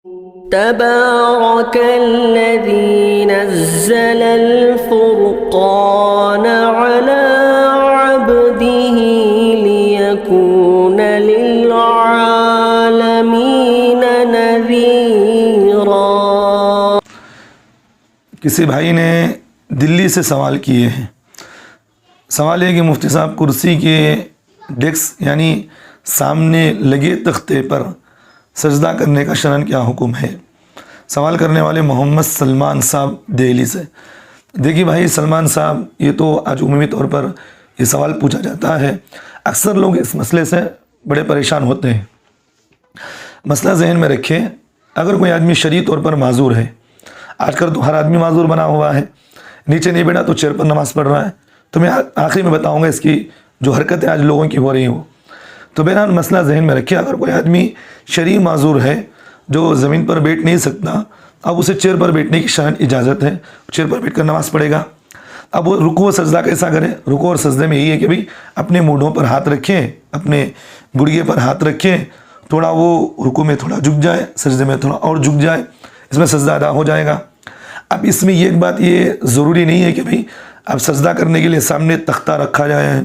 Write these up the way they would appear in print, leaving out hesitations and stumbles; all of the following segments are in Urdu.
تبارك الذي نزل الفرقان على عبده ليكون للعالمين نذيرا۔ کسی بھائی نے دلی سے سوال کیے ہیں۔ سوال ہے کہ مفتی صاحب کرسی کے ڈیسک یعنی سامنے لگے تختے پر سجدہ کرنے کا شرعاً کیا حکم ہے؟ سوال کرنے والے محمد سلمان صاحب دہلی سے۔ دیکھیے بھائی سلمان صاحب، یہ تو آج عمومی طور پر یہ سوال پوچھا جاتا ہے، اکثر لوگ اس مسئلے سے بڑے پریشان ہوتے ہیں۔ مسئلہ ذہن میں رکھیں، اگر کوئی آدمی شرعی طور پر معذور ہے، آج کل تو ہر آدمی معذور بنا ہوا ہے، نیچے نہیں بیٹھا تو چیئر پر نماز پڑھ رہا ہے، تو میں آخری میں بتاؤں گا اس کی جو حرکتیں آج لوگوں کی ہو رہی ہیں وہ۔ تو بہرحال مسئلہ ذہن میں رکھیں، اگر کوئی آدمی شرعی معذور ہے جو زمین پر بیٹھ نہیں سکتا، اب اسے چیئر پر بیٹھنے کی شرعاً اجازت ہے، چیئر پر بیٹھ کر نماز پڑھے گا۔ اب وہ رکوع و سجدہ کیسا کرے؟ رکوع اور سجدے میں یہی ہے کہ بھئی اپنے مونڈھوں پر ہاتھ رکھیں، اپنے گڑگے پر ہاتھ رکھیں، تھوڑا وہ رکوع میں تھوڑا جھک جائے، سجدے میں تھوڑا اور جھک جائے، اس میں سجدہ ادا ہو جائے گا۔ اب اس میں ایک بات یہ ضروری نہیں ہے کہ بھئی اب سجدہ کرنے کے لیے سامنے تختہ رکھا جائے،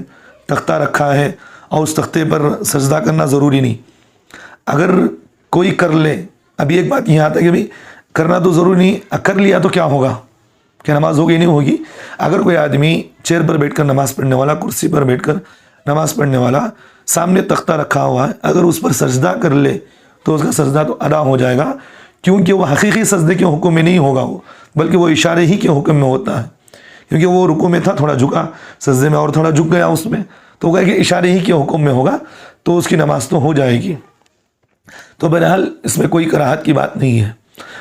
تختہ رکھا ہے اور اس تختے پر سجدہ کرنا ضروری نہیں۔ اگر کوئی کر لے، ابھی ایک بات یہاں آتا ہے کہ بھئی کرنا تو ضروری نہیں، کر لیا تو کیا ہوگا؟ کہ نماز ہوگی نہیں ہوگی؟ اگر کوئی آدمی چیئر پر بیٹھ کر نماز پڑھنے والا، کرسی پر بیٹھ کر نماز پڑھنے والا، سامنے تختہ رکھا ہوا ہے، اگر اس پر سجدہ کر لے تو اس کا سجدہ تو ادا ہو جائے گا، کیونکہ وہ حقیقی سجدے کے حکم میں نہیں ہوگا وہ، بلکہ وہ اشارے ہی کے حکم میں ہوتا ہے، کیونکہ وہ رکوع میں تھا، تھوڑا جھکا، سجدے میں اور تھوڑا جھک گیا اس میں، تو وہ کہے کہ اشارے ہی کے حکم میں ہوگا تو اس کی نماز تو ہو جائے گی۔ تو بہرحال اس میں کوئی کراہت کی بات نہیں ہے۔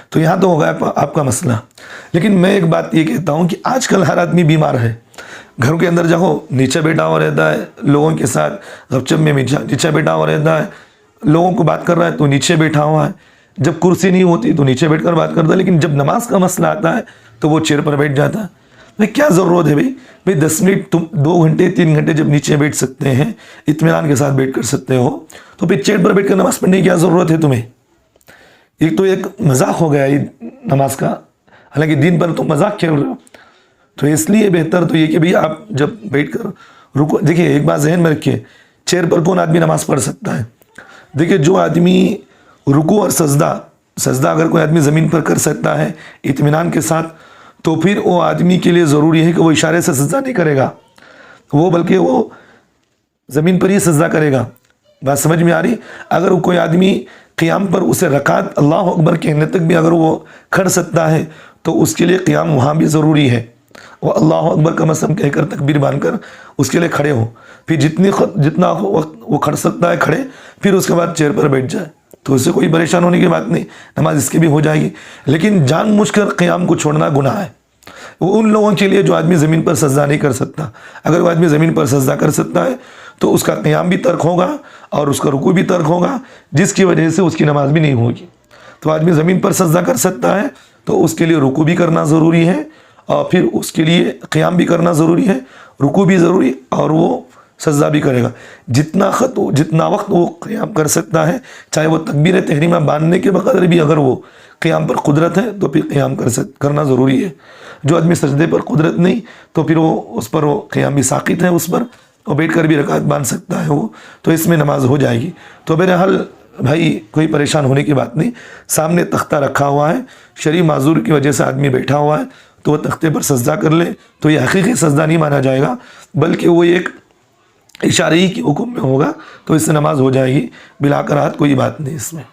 تو یہاں تو ہوگا آپ کا مسئلہ۔ لیکن میں ایک بات یہ کہتا ہوں کہ آج کل ہر آدمی بیمار ہے، گھروں کے اندر جاؤ نیچے بیٹھا ہوا رہتا ہے، لوگوں کے ساتھ گپ شپ میں نیچے بیٹھا ہوا رہتا ہے، لوگوں کو بات کر رہا ہے تو نیچے بیٹھا ہوا ہے، جب کرسی نہیں ہوتی تو نیچے بیٹھ کر بات کرتا ہے، لیکن جب نماز کا مسئلہ آتا ہے تو وہ چیئر پر بیٹھ جاتا ہے۔ بھئی کیا ضرورت ہے بھئی 10 منٹ تم 2 گھنٹے 3 گھنٹے جب نیچے بیٹھ سکتے ہیں، اطمینان کے ساتھ بیٹھ کر سکتے ہو، تو پھر چیئر پر بیٹھ کر نماز پڑھنے کی کیا ضرورت ہے تمہیں؟ ایک تو ایک مذاق ہو گیا نماز کا، حالانکہ دین پر تم مذاق کھیل رہے ہو۔ تو اس لیے بہتر تو یہ کہ بھئی آپ جب بیٹھ کر رکو، دیکھیں ایک بات ذہن میں رکھیے، چیئر پر کون آدمی نماز پڑھ سکتا ہے؟ دیکھیں جو آدمی رکوع اور سجدہ اگر کوئی آدمی زمین پر کر سکتا ہے اطمینان کے ساتھ، تو پھر وہ آدمی کے لیے ضروری ہے کہ وہ اشارے سے سجدہ نہیں کرے گا، وہ بلکہ وہ زمین پر ہی سجدہ کرے گا۔ بات سمجھ میں آ رہی؟ اگر کوئی آدمی قیام پر اسے رکعت اللہ اکبر کہنے تک بھی اگر وہ کھڑ سکتا ہے تو اس کے لیے قیام وہاں بھی ضروری ہے، وہ اللہ اکبر کا مسم کہہ کر تکبیر باندھ کر اس کے لیے کھڑے ہو، پھر جتنا وقت وہ کھڑ سکتا ہے کھڑے، پھر اس کے بعد چیئر پر بیٹھ جائے، تو اس سے کوئی پریشان ہونے کی بات نہیں، نماز اس کی بھی ہو جائے گی۔ لیکن جان مجھ کر قیام کو چھوڑنا گناہ ہے، وہ ان لوگوں کے لیے جو آدمی زمین پر سجدہ نہیں کر سکتا۔ اگر وہ آدمی زمین پر سجدہ کر سکتا ہے تو اس کا قیام بھی ترک ہوگا اور اس کا رکوع بھی ترک ہوگا، جس کی وجہ سے اس کی نماز بھی نہیں ہوگی۔ تو آدمی زمین پر سجدہ کر سکتا ہے تو اس کے لیے رکوع بھی کرنا ضروری ہے، اور پھر اس کے لیے قیام بھی کرنا ضروری ہے، رکوع بھی ضروری، اور وہ سجدہ بھی کرے گا۔ جتنا وقت وہ قیام کر سکتا ہے، چاہے وہ تکبیر تحریمہ باندھنے کے بقدر بھی اگر وہ قیام پر قدرت ہے تو پھر قیام کرنا ضروری ہے۔ جو آدمی سجدے پر قدرت نہیں تو پھر وہ اس پر وہ قیام بھی ساقط ہے، اس پر اور بیٹھ کر بھی رکعت باندھ سکتا ہے وہ، تو اس میں نماز ہو جائے گی۔ تو بہرحال بھائی کوئی پریشان ہونے کی بات نہیں، سامنے تختہ رکھا ہوا ہے، شرعی معذور کی وجہ سے آدمی بیٹھا ہوا ہے تو وہ تختے پر سجدہ کر لے تو یہ حقیقی سجدہ نہیں مانا جائے گا، بلکہ وہ ایک اشارے ہی کے حکم میں ہوگا، تو اس سے نماز ہو جائے گی، بلا کراہت کوئی بات نہیں اس میں۔